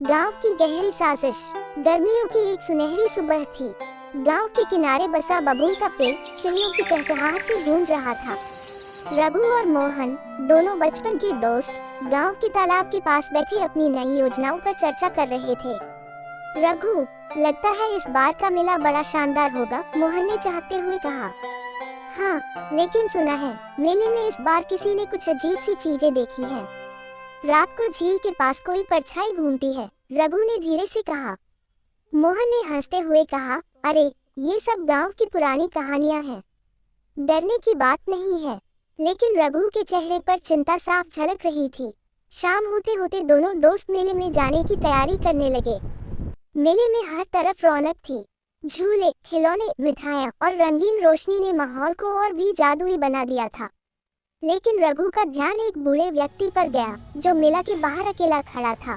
गांव की गहरी साजिश। गर्मियों की एक सुनहरी सुबह थी। गांव के किनारे बसा बबूल का पेड़ चिड़ियों की चहचहाहट से गूंज रहा था। रघु और मोहन, दोनों बचपन के दोस्त, गांव के तालाब के पास बैठे अपनी नई योजनाओं पर चर्चा कर रहे थे। रघु, लगता है इस बार का मेला बड़ा शानदार होगा, मोहन ने चाहते हुए कहा। हाँ, लेकिन सुना है मेले में इस बार किसी ने कुछ अजीब सी चीजें देखी हैं। रात को झील के पास कोई परछाई घूमती है, रघु ने धीरे से कहा। मोहन ने हंसते हुए कहा, अरे ये सब गांव की पुरानी कहानियां हैं, डरने की बात नहीं है। लेकिन रघु के चेहरे पर चिंता साफ झलक रही थी। शाम होते होते दोनों दोस्त मेले में जाने की तैयारी करने लगे। मेले में हर तरफ रौनक थी। झूले, खिलौने, मिठाइयाँ और रंगीन रोशनी ने माहौल को और भी जादुई बना दिया था। लेकिन रघु का ध्यान एक बूढ़े व्यक्ति पर गया जो मेला के बाहर अकेला खड़ा था।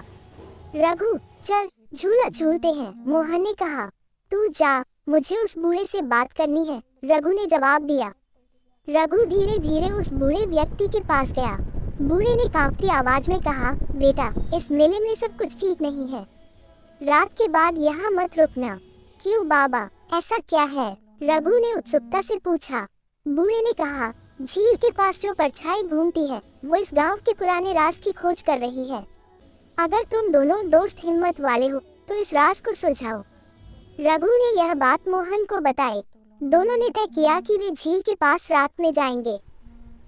रघु, चल झूला झूलते हैं, मोहन ने कहा। तू जा, मुझे उस बूढ़े से बात करनी है, रघु ने जवाब दिया। रघु धीरे धीरे उस बूढ़े व्यक्ति के पास गया। बूढ़े ने कांपती आवाज में कहा, बेटा, इस मेले में सब कुछ ठीक नहीं है। रात के बाद यहाँ मत रुकना। क्यों बाबा, ऐसा क्या है? रघु ने उत्सुकता से पूछा। बूढ़े ने कहा, झील के पास जो परछाई घूमती है वो इस गांव के पुराने राज की खोज कर रही है। अगर तुम दोनों दोस्त हिम्मत वाले हो तो इस राज को सुलझाओ। रघु ने यह बात मोहन को बताई। दोनों ने तय किया कि वे झील के पास रात में जाएंगे।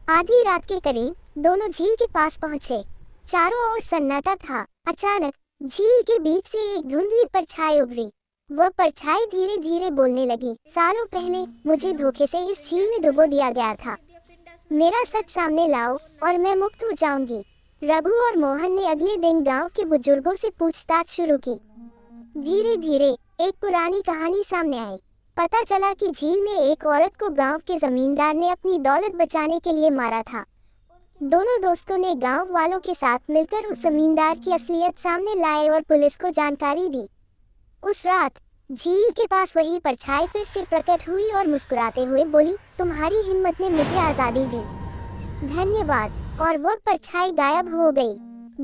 आधी रात के करीब दोनों झील के पास पहुंचे। चारों ओर सन्नाटा था। अचानक झील के बीच से एक धुंधली परछाई उभरी। वह परछाई धीरे धीरे बोलने लगी, सालों पहले मुझे धोखे से इस झील में डुबो दिया गया था। मेरा सच सामने लाओ और मैं मुक्त हो जाऊंगी। रघु और मोहन ने अगले दिन गांव के बुजुर्गों से पूछताछ शुरू की। धीरे धीरे एक पुरानी कहानी सामने आई। पता चला कि झील में एक औरत को गांव के जमींदार ने अपनी दौलत बचाने के लिए मारा था। दोनों दोस्तों ने गांव वालों के साथ मिलकर उस जमींदार की असलियत सामने लाए और पुलिस को जानकारी दी। उस रात झील के पास वही परछाई फिर से प्रकट हुई और मुस्कुराते हुए बोली, तुम्हारी हिम्मत ने मुझे आजादी दी, धन्यवाद। और वह परछाई गायब हो गई।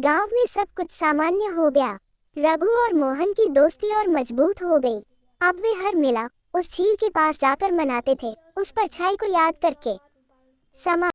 गांव में सब कुछ सामान्य हो गया। रघु और मोहन की दोस्ती और मजबूत हो गई। अब वे हर मेला उस झील के पास जाकर मनाते थे, उस परछाई को याद करके।